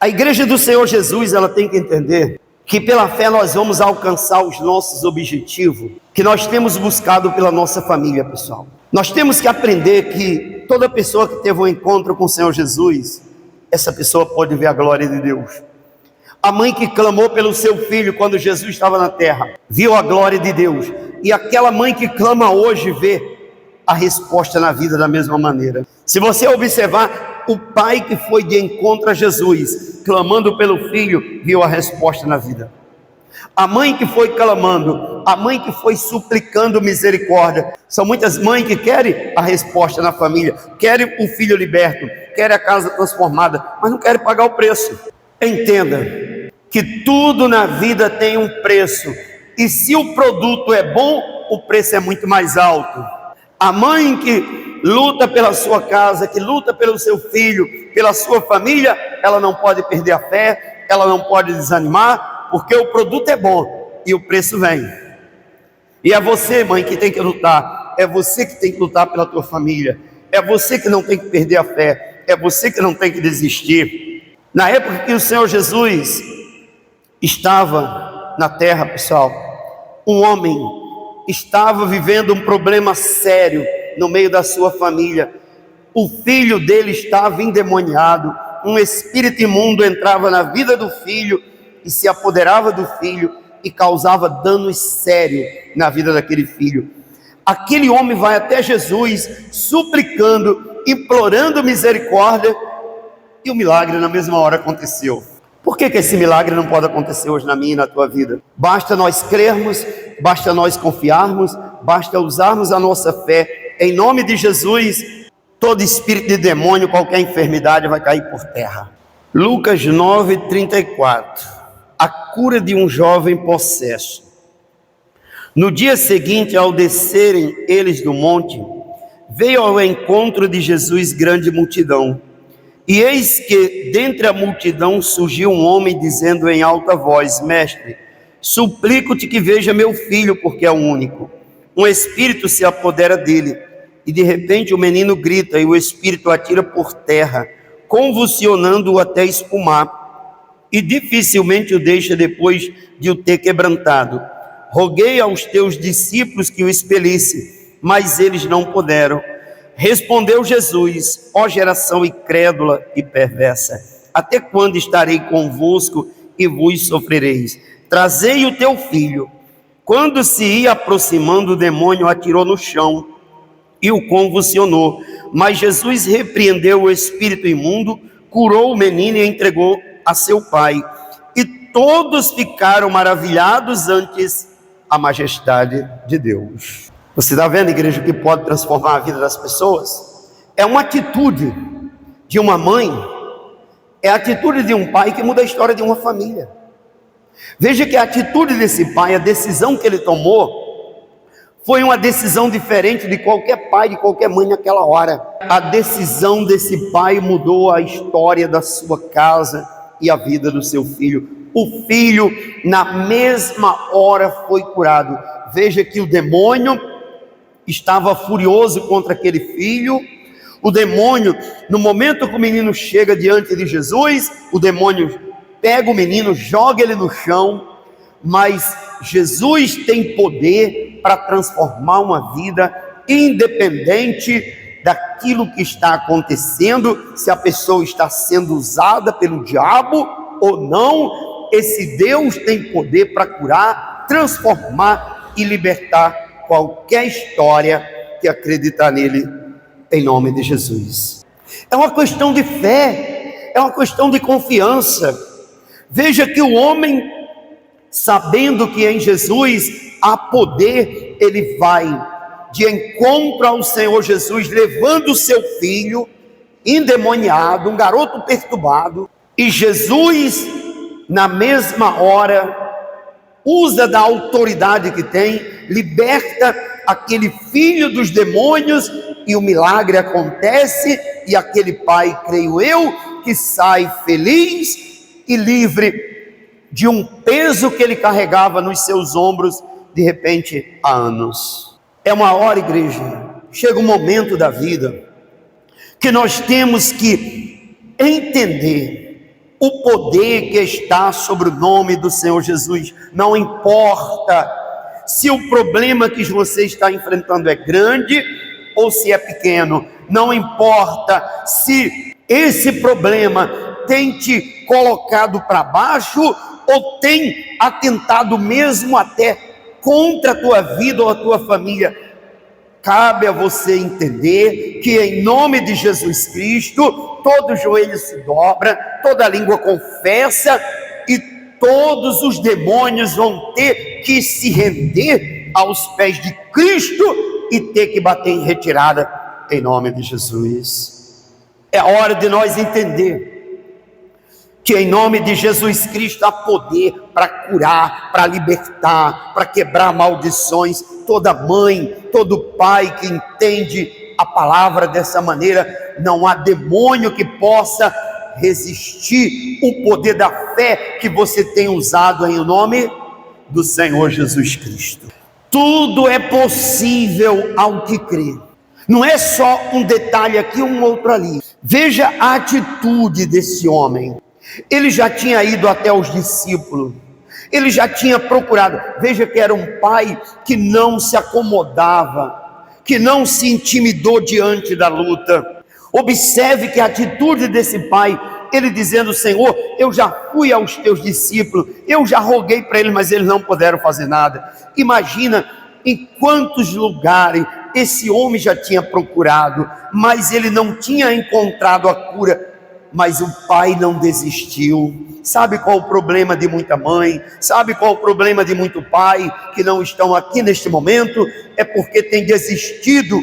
A igreja do Senhor Jesus, ela tem que entender que pela fé nós vamos alcançar os nossos objetivos, que nós temos buscado pela nossa família, pessoal. Nós temos que aprender que toda pessoa que teve um encontro com o Senhor Jesus, essa pessoa pode ver a glória de Deus. A mãe que clamou pelo seu filho quando Jesus estava na terra, viu a glória de Deus. E aquela mãe que clama hoje vê a resposta na vida da mesma maneira. Se você observar, o pai que foi de encontro a Jesus, clamando pelo filho, viu a resposta na vida. A mãe que foi clamando, a mãe que foi suplicando misericórdia. São muitas mães que querem a resposta na família, querem o filho liberto, querem a casa transformada, mas não querem pagar o preço. Entenda que tudo na vida tem um preço, e se o produto é bom, o preço é muito mais alto. A mãe que luta pela sua casa, que luta pelo seu filho, pela sua família, ela não pode perder a fé, ela não pode desanimar, porque o produto é bom e o preço vem. E é você, mãe, que tem que lutar, é você que tem que lutar pela tua família, é você que não tem que perder a fé, é você que não tem que desistir. Na época que o Senhor Jesus estava na terra, pessoal, um homem estava vivendo um problema sério no meio da sua família. O filho dele estava endemoniado, um espírito imundo entrava na vida do filho e se apoderava do filho e causava danos sérios na vida daquele filho. Aquele homem vai até Jesus suplicando, implorando misericórdia, e o milagre na mesma hora aconteceu. Por que esse milagre não pode acontecer hoje na minha e na tua vida? Basta nós crermos, basta nós confiarmos, basta usarmos a nossa fé. Em nome de Jesus, todo espírito de demônio, qualquer enfermidade vai cair por terra. Lucas 9:34. A cura de um jovem possesso. No dia seguinte, ao descerem eles do monte, veio ao encontro de Jesus grande multidão. E eis que, dentre a multidão, surgiu um homem dizendo em alta voz: Mestre, suplico-te que veja meu filho, porque é o único. Um espírito se apodera dele, e de repente o menino grita, e o espírito atira por terra, convulsionando-o até espumar, e dificilmente o deixa depois de o ter quebrantado. Roguei aos teus discípulos que o expelisse, mas eles não puderam. Respondeu Jesus: ó geração incrédula e perversa, até quando estarei convosco e vos sofrereis? Trazei o teu filho. Quando se ia aproximando, o demônio atirou no chão e o convulsionou. Mas Jesus repreendeu o espírito imundo, curou o menino e entregou a seu pai. E todos ficaram maravilhados antes a majestade de Deus. Você está vendo, igreja, que pode transformar a vida das pessoas? É uma atitude de uma mãe, é a atitude de um pai que muda a história de uma família. Veja que a atitude desse pai, a decisão que ele tomou, foi uma decisão diferente de qualquer pai, de qualquer mãe naquela hora. A decisão desse pai mudou a história da sua casa e a vida do seu filho. O filho, na mesma hora, foi curado. Veja que o demônio estava furioso contra aquele filho. O demônio, no momento que o menino chega diante de Jesus, o demônio pega o menino, joga ele no chão, mas Jesus tem poder para transformar uma vida, independente daquilo que está acontecendo, se a pessoa está sendo usada pelo diabo ou não. Esse Deus tem poder para curar, transformar e libertar qualquer história que acreditar nele, em nome de Jesus. É uma questão de fé, é uma questão de confiança. Veja que o homem, sabendo que em Jesus há poder, ele vai de encontro ao Senhor Jesus, levando o seu filho endemoniado, um garoto perturbado, e Jesus, na mesma hora, usa da autoridade que tem, liberta aquele filho dos demônios, e o milagre acontece, e aquele pai, creio eu, que sai feliz e livre de um peso que ele carregava nos seus ombros, de repente, há anos. É uma hora, igreja, chega um momento da vida, que nós temos que entender o poder que está sobre o nome do Senhor Jesus. Não importa se o problema que você está enfrentando é grande ou se é pequeno, não importa se esse problema tem te colocado para baixo ou tem atentado mesmo até contra a tua vida ou a tua família. Cabe a você entender que em nome de Jesus Cristo, todo joelho se dobra, toda língua confessa e todos os demônios vão ter que se render aos pés de Cristo e ter que bater em retirada em nome de Jesus. É hora de nós entender que em nome de Jesus Cristo há poder para curar, para libertar, para quebrar maldições. Toda mãe, todo pai que entende a palavra dessa maneira, não há demônio que possa resistir o poder da fé que você tem usado em nome do Senhor Jesus Cristo. Tudo é possível ao que crê. Não é só um detalhe aqui, um outro ali. Veja a atitude desse homem. Ele já tinha ido até os discípulos, ele já tinha procurado. Veja que era um pai que não se acomodava, que não se intimidou diante da luta. Observe que a atitude desse pai, ele dizendo: Senhor, eu já fui aos teus discípulos, eu já roguei para eles, mas eles não puderam fazer nada. Imagina em quantos lugares esse homem já tinha procurado, mas ele não tinha encontrado a cura. Mas o pai não desistiu. Sabe qual o problema de muita mãe? Sabe qual o problema de muito pai que não estão aqui neste momento? É porque tem desistido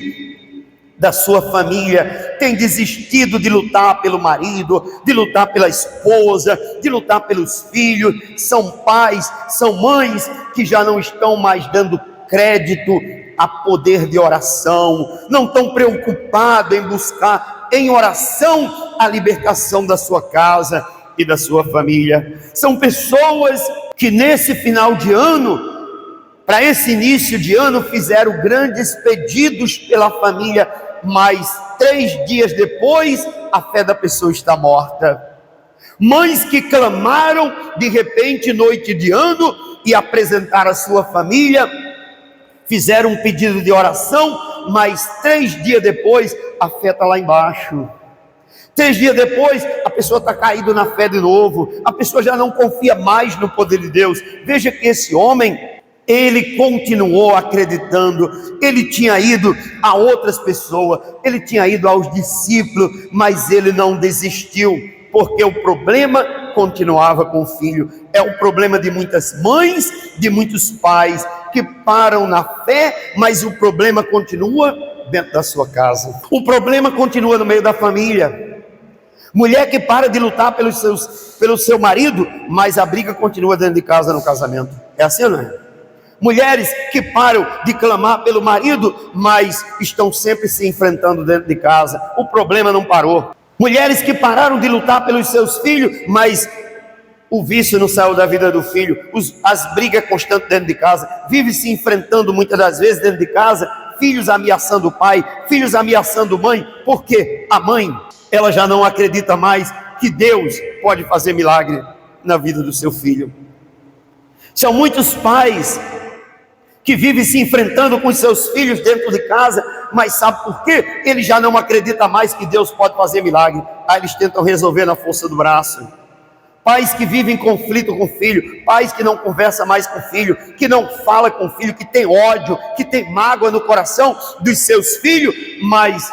da sua família, tem desistido de lutar pelo marido, de lutar pela esposa, de lutar pelos filhos. São pais, são mães que já não estão mais dando crédito a poder de oração, não estão preocupados em buscar em oração a libertação da sua casa e da sua família. São pessoas que nesse final de ano, para esse início de ano, fizeram grandes pedidos pela família, mas 3 dias depois a fé da pessoa está morta. Mães que clamaram de repente noite de ano e apresentaram a sua família, fizeram um pedido de oração, mas 3 dias depois a fé está lá embaixo. 3 dias depois a pessoa está caída na fé de novo, a pessoa já não confia mais no poder de Deus. Veja que esse homem, ele continuou acreditando. Ele tinha ido a outras pessoas, ele tinha ido aos discípulos, mas ele não desistiu, porque o problema continuava com o filho. É o problema de muitas mães, de muitos pais que param na fé, mas o problema continua dentro da sua casa. O problema continua no meio da família. Mulher que para de lutar pelo seu marido, mas a briga continua dentro de casa no casamento. É assim ou não é? Mulheres que param de clamar pelo marido, mas estão sempre se enfrentando dentro de casa. O problema não parou. Mulheres que pararam de lutar pelos seus filhos, mas o vício não saiu da vida do filho. As brigas constantes dentro de casa. Vive se enfrentando muitas das vezes dentro de casa. Filhos ameaçando o pai, filhos ameaçando mãe. Porque a mãe, ela já não acredita mais que Deus pode fazer milagre na vida do seu filho. São muitos pais que vivem se enfrentando com os seus filhos dentro de casa, mas sabe por quê? Ele já não acredita mais que Deus pode fazer milagre. Aí eles tentam resolver na força do braço. Pais que vivem em conflito com o filho, pais que não conversam mais com o filho, que não fala com o filho, que tem ódio, que tem mágoa no coração dos seus filhos, mas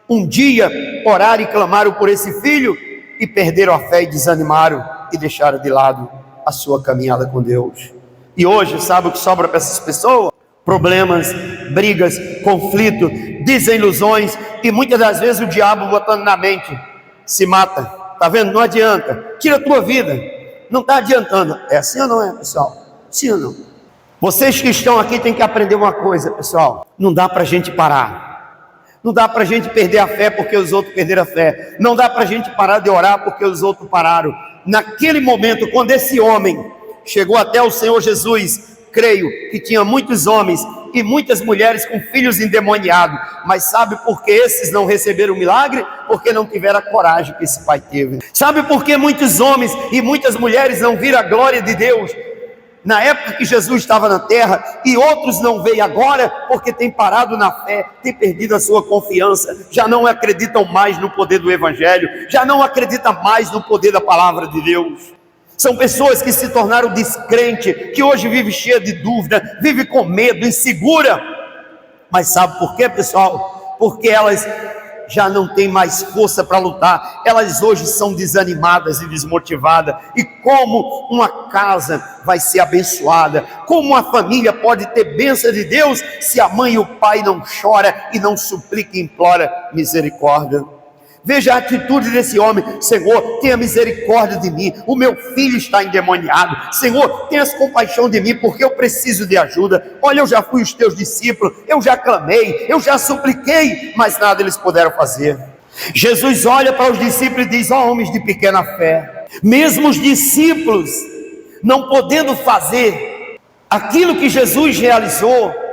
um dia oraram e clamaram por esse filho e perderam a fé e desanimaram e deixaram de lado a sua caminhada com Deus. E hoje, sabe o que sobra para essas pessoas? Problemas, brigas, conflito, desilusões, e muitas das vezes o diabo botando na mente: se mata, tá vendo? Não adianta, tira a tua vida, não está adiantando. É assim ou não é, pessoal? Sim ou não? Vocês que estão aqui têm que aprender uma coisa, pessoal: não dá para a gente parar, não dá para a gente perder a fé porque os outros perderam a fé, não dá para a gente parar de orar porque os outros pararam. Naquele momento, quando esse homem chegou até o Senhor Jesus, creio que tinha muitos homens e muitas mulheres com filhos endemoniados. Mas sabe por que esses não receberam o milagre? Porque não tiveram a coragem que esse pai teve. Sabe por que muitos homens e muitas mulheres não viram a glória de Deus na época que Jesus estava na terra, e outros não veem agora porque têm parado na fé, têm perdido a sua confiança, já não acreditam mais no poder do Evangelho, já não acreditam mais no poder da palavra de Deus? São pessoas que se tornaram descrente, que hoje vive cheia de dúvida, vive com medo, insegura. Mas sabe por quê, pessoal? Porque elas já não têm mais força para lutar, elas hoje são desanimadas e desmotivadas. E como uma casa vai ser abençoada, como uma família pode ter bênção de Deus, se a mãe e o pai não choram e não suplicam e imploram misericórdia? Veja a atitude desse homem: Senhor, tenha misericórdia de mim, o meu filho está endemoniado. Senhor, tenha compaixão de mim, porque eu preciso de ajuda. Olha, eu já fui os teus discípulos, eu já clamei, eu já supliquei, mas nada eles puderam fazer. Jesus olha para os discípulos e diz: ó homens de pequena fé. Mesmo os discípulos não podendo fazer aquilo que Jesus realizou,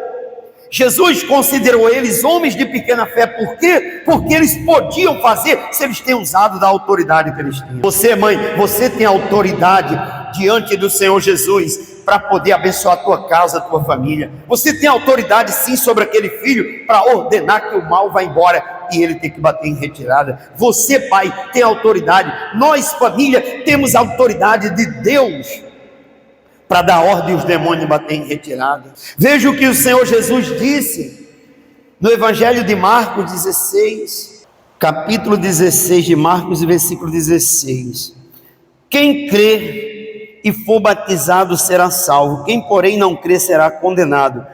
Jesus considerou eles homens de pequena fé. Por quê? Porque eles podiam fazer se eles têm usado da autoridade que eles tinham. Você, mãe, você tem autoridade diante do Senhor Jesus para poder abençoar a tua casa, a tua família. Você tem autoridade sim sobre aquele filho para ordenar que o mal vá embora e ele tem que bater em retirada. Você, pai, tem autoridade. Nós, família, temos autoridade de Deus para dar ordem aos demônios bater em retirada. Veja o que o Senhor Jesus disse no Evangelho de Marcos 16, capítulo 16 de Marcos, versículo 16. Quem crê e for batizado será salvo, quem porém não crê será condenado.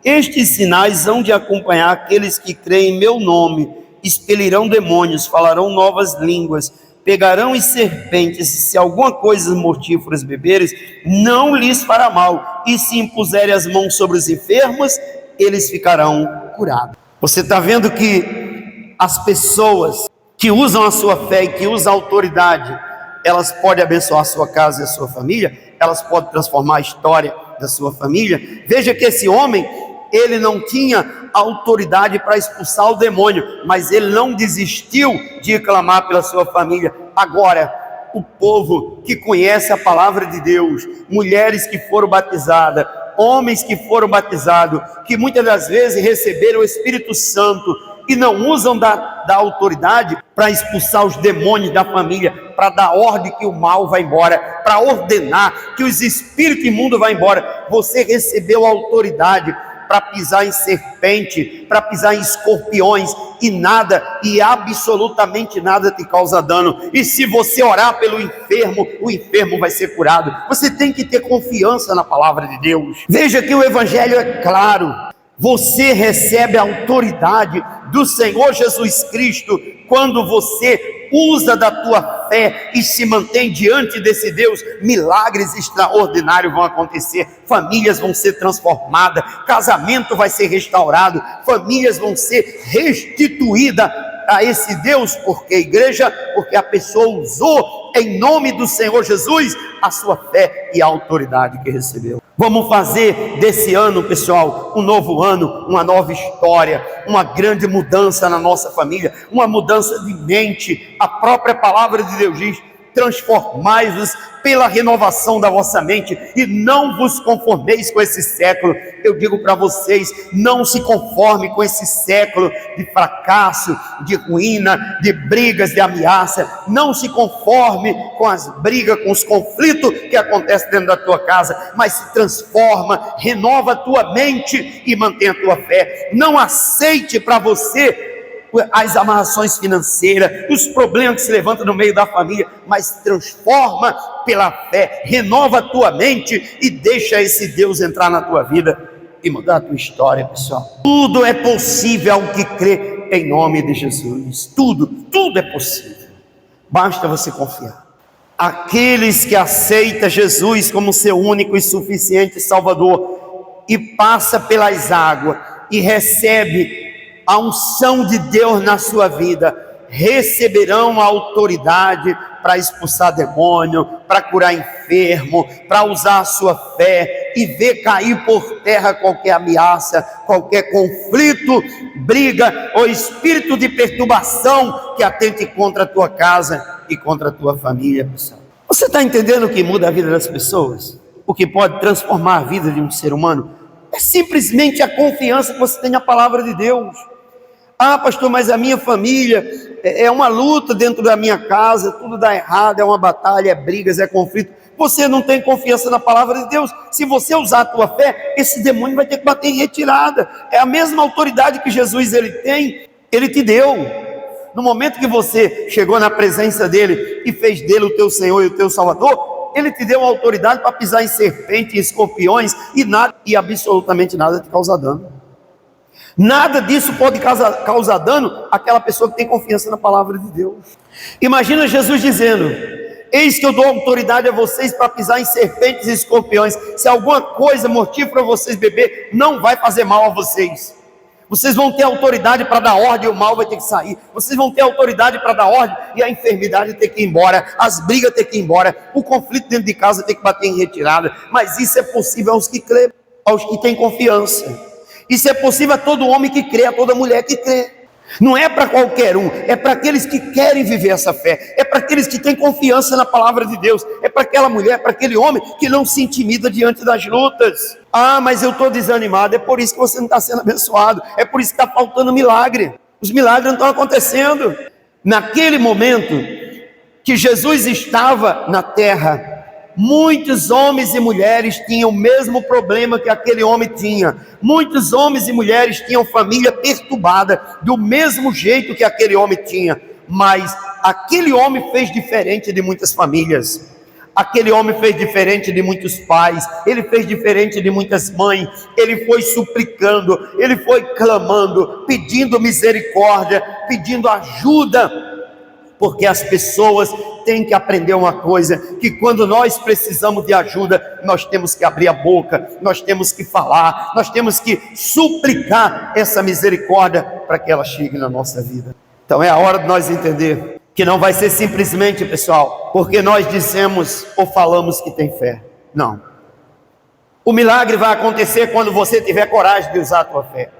Estes sinais hão de acompanhar aqueles que creem em meu nome: expelirão demônios, falarão novas línguas, pegarão em serpentes, e se alguma coisa mortíferas beberes, não lhes fará mal, e se impuserem as mãos sobre os enfermos, eles ficarão curados. Você está vendo que as pessoas que usam a sua fé e que usam a autoridade, elas podem abençoar a sua casa e a sua família, elas podem transformar a história da sua família. Veja que esse homem, ele não tinha autoridade para expulsar o demônio, mas ele não desistiu de clamar pela sua família. Agora, o povo que conhece a palavra de Deus, mulheres que foram batizadas, homens que foram batizados, que muitas das vezes receberam o Espírito Santo e não usam da autoridade para expulsar os demônios da família, para dar ordem que o mal vai embora, para ordenar que os espíritos imundos vão embora. Você recebeu a autoridade para pisar em serpente, para pisar em escorpiões, e nada, e absolutamente nada te causa dano. E se você orar pelo enfermo, o enfermo vai ser curado. Você tem que ter confiança na palavra de Deus. Veja que o Evangelho é claro. Você recebe a autoridade do Senhor Jesus Cristo quando você usa da tua fé e se mantém diante desse Deus. Milagres extraordinários vão acontecer, famílias vão ser transformadas, casamento vai ser restaurado, famílias vão ser restituídas a esse Deus. Porque igreja, porque a pessoa usou em nome do Senhor Jesus a sua fé e a autoridade que recebeu. Vamos fazer desse ano, pessoal, um novo ano, uma nova história, uma grande mudança na nossa família, uma mudança de mente. A própria palavra de Deus diz: transformai-vos pela renovação da vossa mente e não vos conformeis com esse século. Eu digo para vocês, não se conforme com esse século de fracasso, de ruína, de brigas, de ameaça. Não se conforme com as brigas, com os conflitos que acontecem dentro da tua casa, mas se transforma, renova a tua mente e mantém a tua fé. Não aceite para você as amarrações financeiras, os problemas que se levantam no meio da família, mas transforma pela fé, renova a tua mente e deixa esse Deus entrar na tua vida e mudar a tua história, pessoal. Tudo é possível ao que crê em nome de Jesus. Tudo é possível, basta você confiar. Aqueles que aceitam Jesus como seu único e suficiente Salvador e passa pelas águas e recebe a unção de Deus na sua vida, receberão a autoridade para expulsar demônio, para curar enfermo, para usar a sua fé e ver cair por terra qualquer ameaça, qualquer conflito, briga ou espírito de perturbação que atente contra a tua casa e contra a tua família, pessoal. Você está entendendo o que muda a vida das pessoas? O que pode transformar a vida de um ser humano? É simplesmente a confiança que você tem na palavra de Deus. Ah, pastor, mas a minha família é uma luta dentro da minha casa, tudo dá errado, é uma batalha, é brigas, é conflito. Você não tem confiança na palavra de Deus. Se você usar a tua fé, esse demônio vai ter que bater em retirada. É a mesma autoridade que Jesus tem, ele te deu. No momento que você chegou na presença dele e fez dele o teu Senhor e o teu Salvador, ele te deu a autoridade para pisar em serpentes, escorpiões e absolutamente nada te causa dano. Nada disso pode causar dano àquela pessoa que tem confiança na palavra de Deus. Imagina Jesus dizendo: eis que eu dou autoridade a vocês para pisar em serpentes e escorpiões. Se alguma coisa mortífera vocês beber, não vai fazer mal a vocês. Vocês vão ter autoridade para dar ordem e o mal vai ter que sair. Vocês vão ter autoridade para dar ordem e a enfermidade ter que ir embora, as brigas ter que ir embora, o conflito dentro de casa ter que bater em retirada. Mas isso é possível aos que crê, aos que têm confiança. Isso é possível a todo homem que crê, a toda mulher que crê. Não é para qualquer um, é para aqueles que querem viver essa fé, é para aqueles que têm confiança na palavra de Deus, é para aquela mulher, para aquele homem que não se intimida diante das lutas. Ah, mas eu estou desanimado, é por isso que você não está sendo abençoado, é por isso que está faltando milagre. Os milagres não estão acontecendo. Naquele momento que Jesus estava na terra, muitos homens e mulheres tinham o mesmo problema que aquele homem tinha. Muitos homens e mulheres tinham família perturbada, do mesmo jeito que aquele homem tinha. Mas aquele homem fez diferente de muitas famílias. Aquele homem fez diferente de muitos pais. Ele fez diferente de muitas mães. Ele foi suplicando, ele foi clamando, pedindo misericórdia, pedindo ajuda. Porque as pessoas têm que aprender uma coisa, que quando nós precisamos de ajuda, nós temos que abrir a boca, nós temos que falar, nós temos que suplicar essa misericórdia para que ela chegue na nossa vida. Então é a hora de nós entender que não vai ser simplesmente, pessoal, porque nós dizemos ou falamos que tem fé. Não. O milagre vai acontecer quando você tiver coragem de usar a tua fé.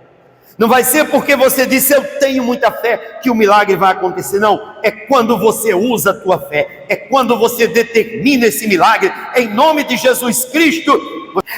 Não vai ser porque você disse eu tenho muita fé que o milagre vai acontecer, não. É quando você usa a tua fé, é quando você determina esse milagre em nome de Jesus Cristo.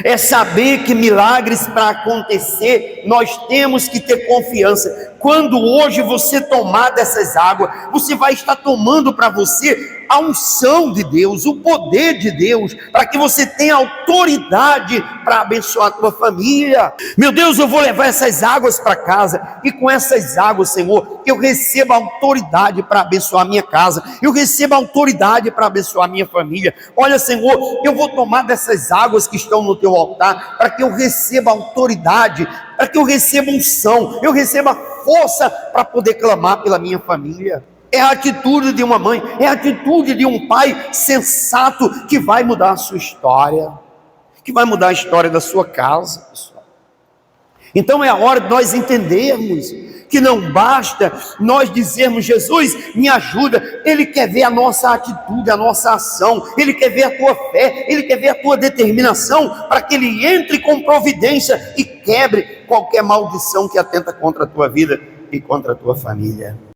É saber que milagres para acontecer, nós temos que ter confiança. Quando hoje você tomar dessas águas, você vai estar tomando para você a unção de Deus, o poder de Deus, para que você tenha autoridade para abençoar a tua família. Meu Deus, eu vou levar essas águas para casa, e com essas águas, Senhor, eu recebo a autoridade para abençoar a minha casa, eu recebo a autoridade para abençoar a minha família. Olha, Senhor, eu vou tomar dessas águas que estão no teu altar, para que eu receba autoridade, para que eu receba unção, eu receba força para poder clamar pela minha família. É a atitude de uma mãe, é a atitude de um pai sensato que vai mudar a sua história, que vai mudar a história da sua casa, pessoal. Então é a hora de nós entendermos que não basta nós dizermos Jesus, me ajuda. Ele quer ver a nossa atitude, a nossa ação, ele quer ver a tua fé, ele quer ver a tua determinação, para que ele entre com providência e quebre qualquer maldição que atenta contra a tua vida e contra a tua família.